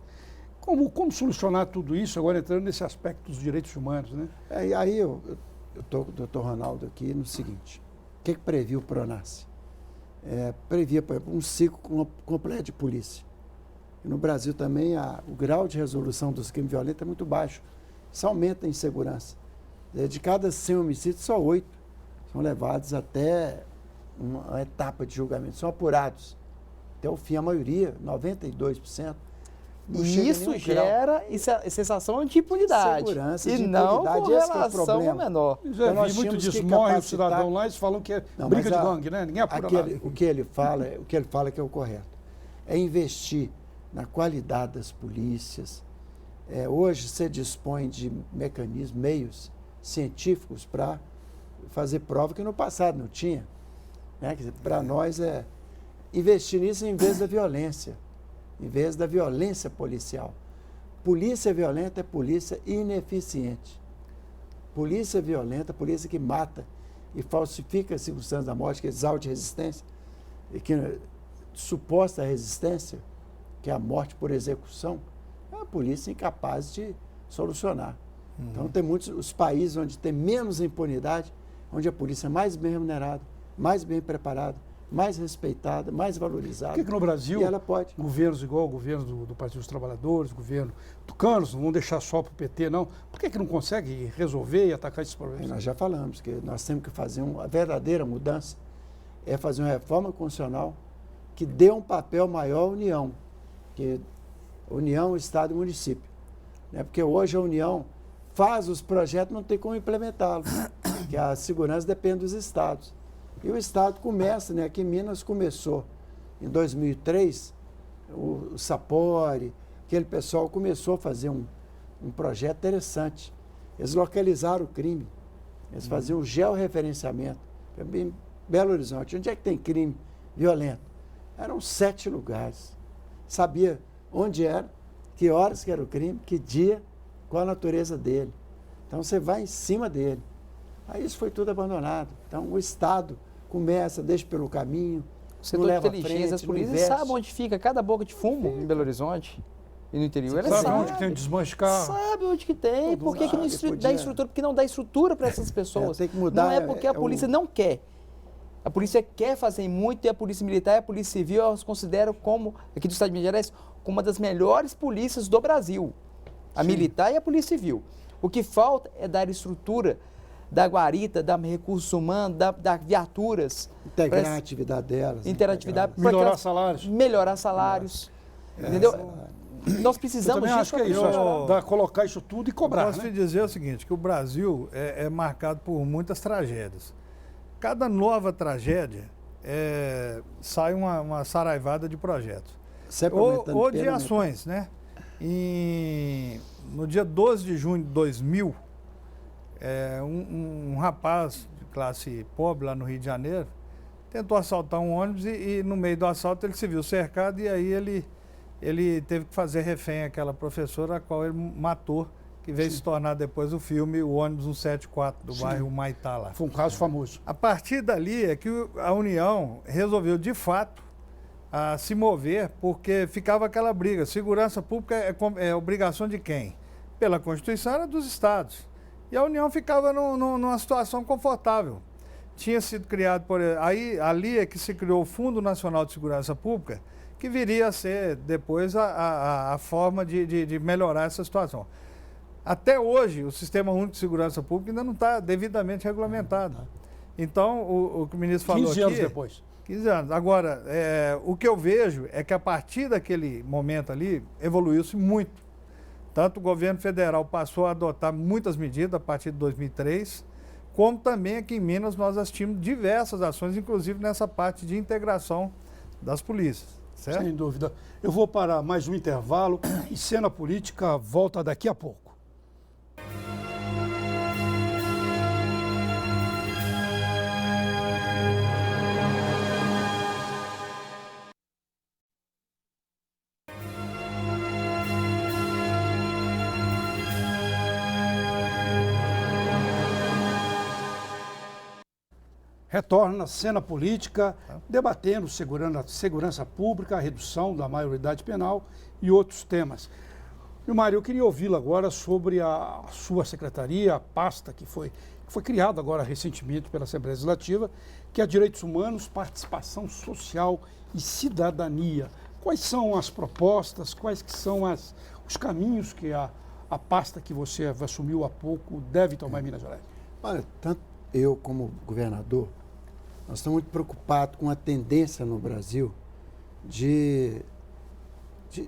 Como solucionar tudo isso, agora entrando nesse aspecto dos direitos humanos, né? Aí eu estou com o doutor Ronaldo aqui no seguinte: o que previu o PRONASSE? Previa, por exemplo, um ciclo completo de polícia. E no Brasil também o grau de resolução dos crimes violentos é muito baixo. Isso aumenta a insegurança. De cada 100 homicídios, só 8 são levados até uma etapa de julgamento, são apurados até o fim, a maioria, 92%. E isso gera sensação de impunidade. Segurança, e de não impunidade, com esse que é o relação problema. ao menor. Já vi muito disso, morre o cidadão lá e falam que é briga de gangue, né? Ninguém apura nada. O que ele fala é que é o correto. É investir na qualidade das polícias. Hoje você dispõe de mecanismos, meios científicos para fazer prova que no passado não tinha. Né? Para nós é investir nisso em vez da violência. Em vez da violência policial. Polícia violenta é polícia ineficiente. Polícia violenta, polícia que mata e falsifica as circunstâncias da morte, que exalte resistência, e que suposta resistência, que é a morte por execução, é uma polícia incapaz de solucionar. Então tem muitos os países onde tem menos impunidade, onde a polícia é mais bem remunerada, mais bem preparada, mais respeitada, mais valorizada. Por que no Brasil, ela pode? Governos igual o governo do Partido dos Trabalhadores, o governo tucanos, não vão deixar só para o PT, não? Por que não consegue resolver e atacar esses problemas? Nós já falamos que nós temos que fazer a verdadeira mudança, é fazer uma reforma constitucional que dê um papel maior à União, que União, Estado e Município. Né? Porque hoje a União faz os projetos, não tem como implementá-los, porque a segurança depende dos Estados. E o Estado começa, né? Aqui em Minas começou, em 2003, o Sapori, aquele pessoal começou a fazer um projeto interessante. Eles localizaram o crime, eles faziam o georreferenciamento. Em Belo Horizonte, onde é que tem crime violento? Eram 7 lugares. Sabia onde era, que horas que era o crime, que dia, qual a natureza dele. Então você vai em cima dele. Aí isso foi tudo abandonado. Então o Estado começa, deixa pelo caminho, O setor de inteligência, as polícias sabem onde fica cada boca de fumo em Belo Horizonte e no interior. Elas Sabe sabem onde tem um desmanche de carro? Sabe onde que tem. Por que não dá estrutura? Porque não dá estrutura para essas pessoas. Tem que mudar, não é porque a polícia não quer. A polícia quer fazer muito e a polícia militar e a polícia civil elas consideram como, aqui do estado de Minas Gerais, como uma das melhores polícias do Brasil. A militar e a polícia civil. O que falta é dar estrutura da guarita, dar recursos humanos, dar viaturas. Integrar a atividade delas. Interatividade. Melhorar salários. Melhorar salários. Entendeu? Nós precisamos disso. Acho que é isso. Colocar isso tudo e cobrar. Posso te dizer o seguinte, que o Brasil é marcado por muitas tragédias. Cada nova tragédia sai uma saraivada de projetos. Ou de ações, né? No dia 12 de junho de 2000, um rapaz de classe pobre lá no Rio de Janeiro tentou assaltar um ônibus e no meio do assalto ele se viu cercado e aí ele teve que fazer refém àquela professora, a qual ele matou, que veio se tornar depois o filme O Ônibus 174, do bairro Humaitá lá. Foi um caso famoso. A partir dali é que a União resolveu, de fato, a se mover, porque ficava aquela briga. Segurança pública é obrigação de quem? Pela Constituição era dos Estados. E a União ficava numa situação confortável. Tinha sido criado ali é que se criou o Fundo Nacional de Segurança Pública, que viria a ser depois a forma de melhorar essa situação. Até hoje, o Sistema Único de Segurança Pública ainda não está devidamente regulamentado. Então, o que o ministro falou aqui... 15 anos depois. 15 anos. Agora, o que eu vejo é que a partir daquele momento ali, evoluiu-se muito. Tanto o governo federal passou a adotar muitas medidas a partir de 2003, como também aqui em Minas nós assistimos diversas ações, inclusive nessa parte de integração das polícias. Certo? Sem dúvida. Eu vou para mais um intervalo e Cena Política volta daqui a pouco. retorna à cena política, debatendo segurança pública, a redução da maioridade penal e outros temas. Mário, eu queria ouvi-lo agora sobre a sua secretaria, a pasta que foi criada agora recentemente pela Assembleia Legislativa, que é Direitos Humanos, Participação Social e Cidadania. Quais são as propostas, quais que são os caminhos que a pasta que você assumiu há pouco deve tomar em Minas Gerais? Olha, tanto eu como governador, nós estamos muito preocupados com a tendência no Brasil de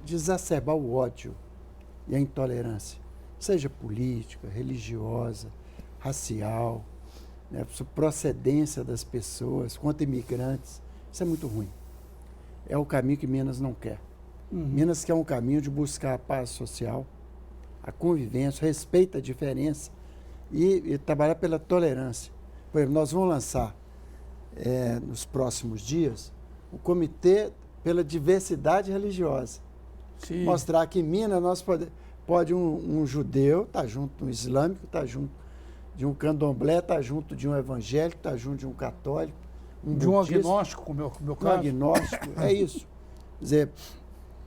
exacerbar o ódio e a intolerância, seja política, religiosa, racial, né, procedência das pessoas, contra imigrantes. Isso é muito ruim. É o caminho que Minas não quer. Minas quer um caminho de buscar a paz social, a convivência, o respeito à diferença e trabalhar pela tolerância. Por exemplo, nós vamos lançar nos próximos dias o Comitê pela Diversidade Religiosa. Sim. Mostrar que em Minas nós pode um judeu estar junto de um islâmico, estar junto de um candomblé, estar junto de um evangélico, estar junto de um católico, de um agnóstico, como é o meu caso. Um agnóstico, é isso. Quer dizer,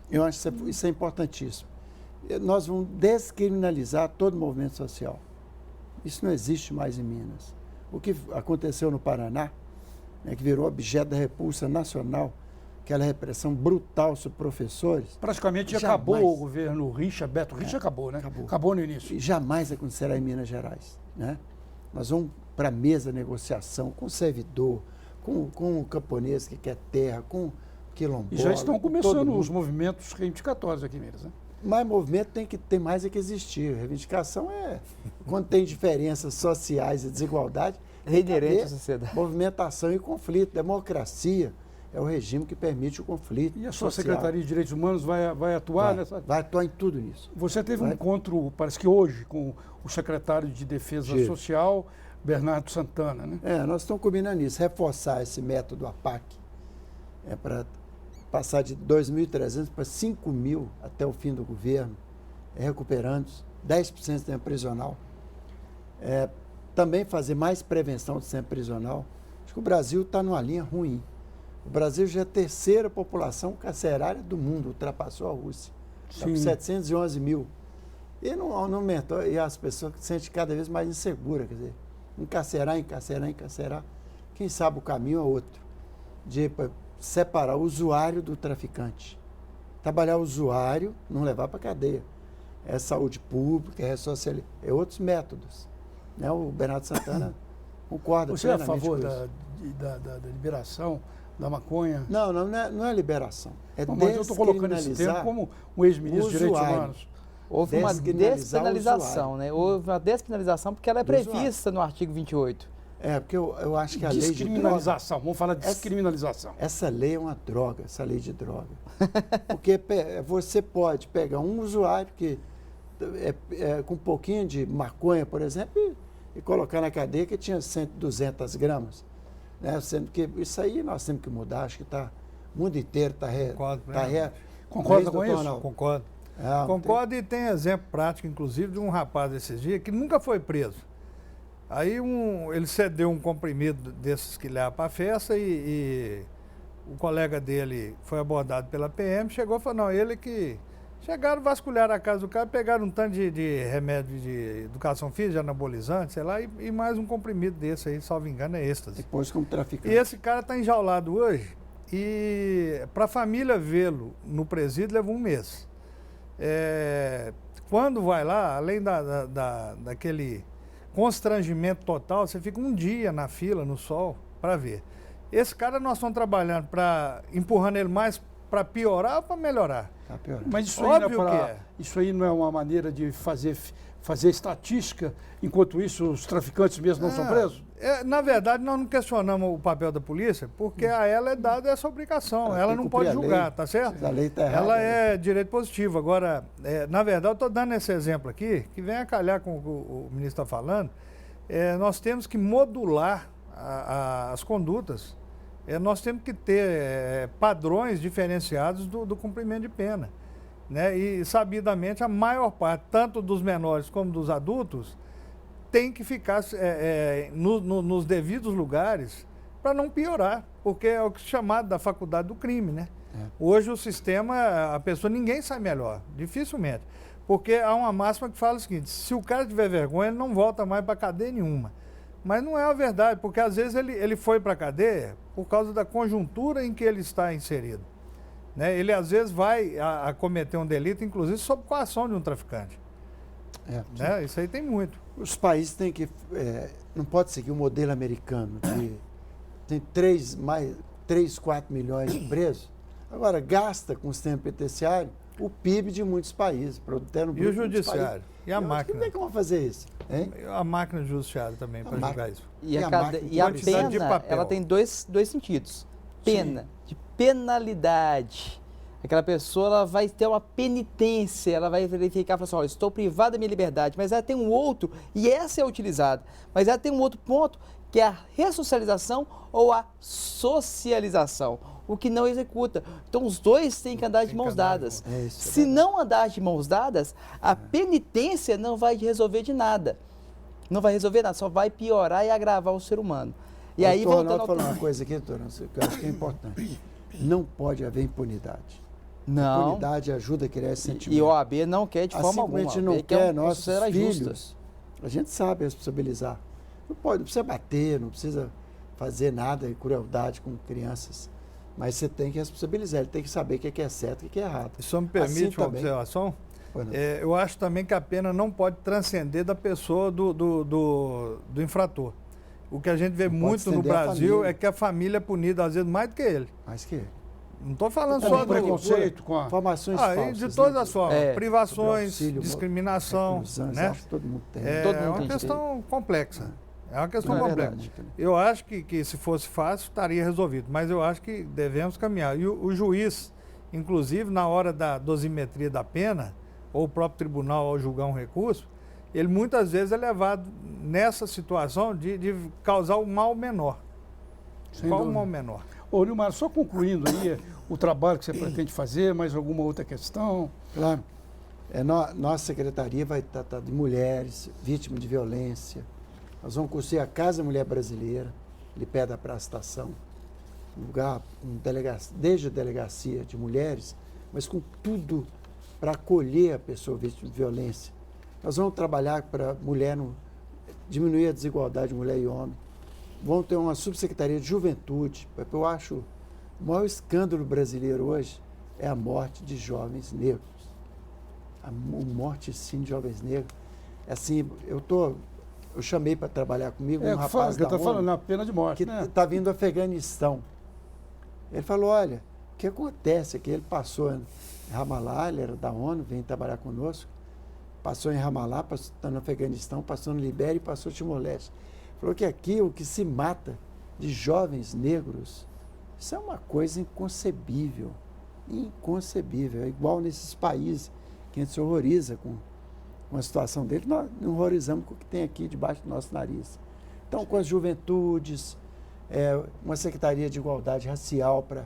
eu acho que isso é importantíssimo. Nós vamos descriminalizar todo movimento social. Isso não existe mais em Minas. O que aconteceu no Paraná, né, que virou objeto da repulsa nacional, aquela repressão brutal sobre professores. Praticamente acabou o governo Beto Richa acabou, né? Acabou no início. E jamais acontecerá em Minas Gerais, né? Nós vamos para a mesa de negociação com o servidor, com o camponês que quer terra, com o quilombola. E já estão começando os movimentos reivindicatórios aqui em Minas, né? Mas movimento tem mais é que existir. Reivindicação quando tem diferenças sociais e desigualdade, é inerente à sociedade. Movimentação e conflito, democracia. É o regime que permite o conflito. E a sua Secretaria de Direitos Humanos vai atuar nessa? Vai atuar em tudo isso. Você teve um encontro, parece que hoje, com o secretário de Defesa Social, Bernardo Santana, né? Nós estamos combinando isso, reforçar esse método APAC, para passar de 2.300 para 5.000 até o fim do governo, recuperando 10% do tempo prisional. Também fazer mais prevenção do tempo prisional. Acho que o Brasil está numa linha ruim. O Brasil já é a terceira população carcerária do mundo, ultrapassou a Rússia. Está com 711 mil. E não aumentou, e as pessoas se sentem cada vez mais inseguras, quer dizer, encarcerar. Quem sabe o caminho é outro, de separar o usuário do traficante. Trabalhar o usuário, não levar para a cadeia. É saúde pública, é outros métodos. Né? O Bernardo Santana concorda. Você é a favor da liberação da maconha? Não é liberação. Mas eu estou colocando esse termo como um ex-ministro de Direitos Humanos. Houve uma despenalização, né? Houve uma despenalização porque ela é prevista no artigo 28. Porque eu acho que a lei de descriminalização, vamos falar de descriminalização. Essa lei é uma droga, essa lei de droga. Porque você pode pegar um usuário que com um pouquinho de maconha, por exemplo, e colocar na cadeia que tinha 200 gramas. Né? Sendo que isso aí nós temos que mudar, acho que o mundo inteiro está Concorda com isso? Concordo. Concordo, e tem exemplo prático, inclusive, de um rapaz desses dias que nunca foi preso. Aí ele cedeu um comprimido desses que leva para a festa e o colega dele foi abordado pela PM, chegou e falou, não, ele que... Chegaram, vasculharam a casa do cara, pegaram um tanto de remédio de educação física, de anabolizante, sei lá, e mais um comprimido desse aí, salvo engano, é êxtase. Depois como traficante. E esse cara está enjaulado hoje e para a família vê-lo no presídio levou um mês. Quando vai lá, além daquele constrangimento total, você fica um dia na fila, no sol, para ver. Esse cara nós estamos trabalhando empurrando ele mais para piorar ou para melhorar? Tá piorando. Mas isso aí não é uma maneira de fazer estatística, enquanto isso os traficantes mesmo não são presos? Na verdade, nós não questionamos o papel da polícia, porque a ela é dada essa obrigação. Ela não pode julgar, tá certo? A lei está errada. Ela é direito positivo. Agora, na verdade, eu estou dando esse exemplo aqui, que vem a calhar com o que o ministro está falando. Nós temos que modular as condutas. Nós temos que ter padrões diferenciados do cumprimento de pena. Né? E, sabidamente, a maior parte, tanto dos menores como dos adultos, tem que ficar nos devidos lugares, para não piorar, porque é o que é chamado da faculdade do crime, né? É. Hoje o sistema, ninguém sai melhor, dificilmente. Porque há uma máxima que fala o seguinte, se o cara tiver vergonha, ele não volta mais para cadeia nenhuma. Mas não é a verdade, porque às vezes ele foi para a cadeia por causa da conjuntura em que ele está inserido. Né? Ele às vezes vai a cometer um delito, inclusive sob coação de um traficante. Né? Isso aí tem muito. Os países têm que... não pode seguir o modelo americano, tem 3, 4 milhões de presos. Agora, gasta com o sistema penitenciário o PIB de muitos países. E o judiciário? E a máquina? Como é que vão fazer isso? Hein? A máquina do judiciário também, para julgar isso. E a quantidade de pena, papel. ela tem dois sentidos. Pena, de penalidade. Aquela pessoa ela vai ter uma penitência, ela vai verificar, falar assim, olha, estou privada da minha liberdade, mas ela tem um outro, e essa é utilizada, mas ela tem um outro ponto, que é a ressocialização ou a socialização, o que não executa. Então, os dois têm que andar de mãos dadas. Se não andar de mãos dadas, a penitência não vai resolver de nada. Não vai resolver nada, só vai piorar e agravar o ser humano. E aí, voltando ao... falar uma coisa aqui, doutor, que eu acho que é importante. Não pode haver impunidade. Não. Impunidade ajuda a criar esse sentimento. E o OAB não quer de forma alguma. A gente não quer nossos filhos. A gente sabe responsabilizar. Não precisa bater, não precisa fazer nada de crueldade com crianças. Mas você tem que responsabilizar, ele tem que saber o que é certo e o que é errado. Isso me permite uma observação? Eu acho também que a pena não pode transcender da pessoa do infrator. O que a gente vê muito no Brasil é que a família é punida, às vezes, mais do que ele. Mais que ele. Não estou falando só do preconceito, com a... Formações falsas. De todas as formas. Privações, discriminação. Né? Acho que todo mundo tem. É uma questão complexa. É uma questão complexa. Eu acho que se fosse fácil, estaria resolvido. Mas eu acho que devemos caminhar. E o juiz, inclusive, na hora da dosimetria da pena, ou o próprio tribunal ao julgar um recurso, ele muitas vezes é levado nessa situação de causar o mal menor. Qual o mal menor? Ô, Nilmar, só concluindo aí o trabalho que você pretende fazer, mais alguma outra questão? Claro. Nossa secretaria vai tratar de mulheres, vítimas de violência. Nós vamos construir a Casa Mulher Brasileira, ali perto da Praça Estação, um lugar desde a delegacia de mulheres, mas com tudo para acolher a pessoa vítima de violência. Nós vamos trabalhar para diminuir a desigualdade de mulher e homem. Vamos ter uma subsecretaria de juventude, porque eu acho o maior escândalo brasileiro hoje é a morte de jovens negros. A morte, sim, de jovens negros. Assim, eu chamei para trabalhar comigo um rapaz da ONU, falando na pena de morte, que está vindo do Afeganistão. Ele falou, olha, o que acontece é que ele passou em Ramallah, ele era da ONU, veio trabalhar conosco, passou em Ramallah, está no Afeganistão, passou no Libéria e passou no Timor-Leste. Falou que aqui o que se mata de jovens negros, isso é uma coisa inconcebível. Inconcebível. É igual nesses países que a gente se horroriza com a situação deles, nós não horrorizamos com o que tem aqui debaixo do nosso nariz. Então, com as juventudes, uma secretaria de igualdade racial para...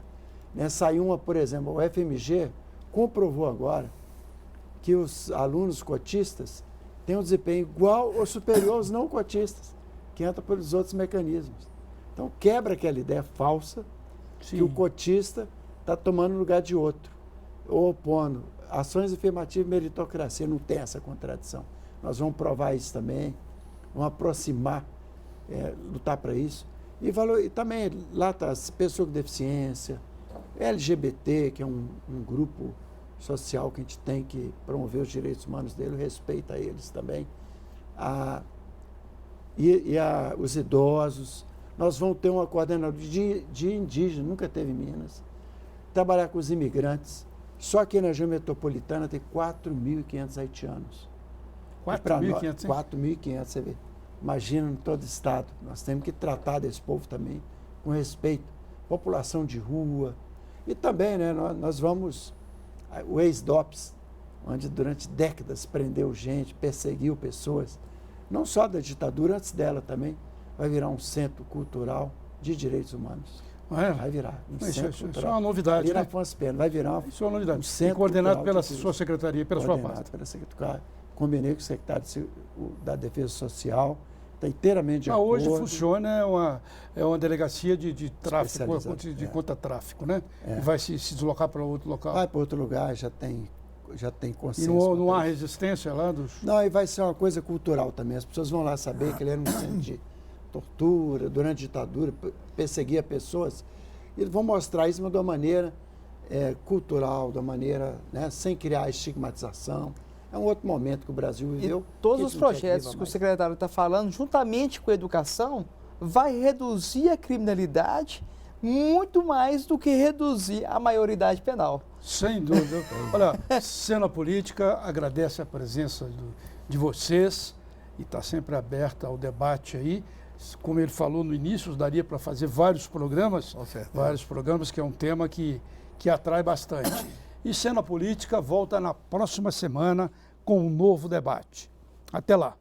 saiu uma, por exemplo, o FMG comprovou agora que os alunos cotistas têm um desempenho igual ou superior aos não cotistas, que entra pelos outros mecanismos. Então, quebra aquela ideia falsa que o cotista está tomando o lugar de outro, ou opondo ações afirmativas e meritocracia. Não tem essa contradição. Nós vamos provar isso também, vamos aproximar, lutar para isso. E também, lá está as pessoas com deficiência, LGBT, que é um grupo social que a gente tem que promover os direitos humanos deles, o respeito a eles também. Os idosos. Nós vamos ter uma coordenadora de indígenas, nunca teve em Minas. Trabalhar com os imigrantes. Só aqui na região metropolitana tem 4.500 haitianos. 4.500? 4.500, você vê. Imagina em todo estado. Nós temos que tratar desse povo também com respeito. População de rua. E também, nós vamos... O ex-DOPS, onde durante décadas prendeu gente, perseguiu pessoas, não só da ditadura, antes dela também, vai virar um centro cultural de direitos humanos. Vai virar um centro cultural. Isso é uma novidade. Ali na Afonso Pena, vai virar isso é uma novidade. Um centro coordenado pela sua secretaria, pela sua pasta. Pela secretaria. Combinei com o secretário da Defesa Social, está inteiramente de acordo. Hoje funciona, é uma delegacia de tráfico, Especializada, de contra-tráfico, né? É. E vai se deslocar para outro local. Vai para outro lugar, já tem E consenso. não há quanto a isso. resistência lá dos... Não, e vai ser uma coisa cultural também. As pessoas vão lá saber que ele era um centro de tortura, durante a ditadura, perseguia pessoas. E vão mostrar isso de uma maneira cultural, de uma maneira, né, sem criar estigmatização. É um outro momento que o Brasil viveu. E todos que os eles não querem projetos viva que o mais. secretário está falando, juntamente com a educação, vai reduzir a criminalidade muito mais do que reduzir a maioridade penal. Sem dúvida. Olha, Cena Política agradece a presença de vocês e está sempre aberta ao debate aí. Como ele falou no início, daria para fazer vários programas, que é um tema que atrai bastante. E Cena Política volta na próxima semana com um novo debate. Até lá.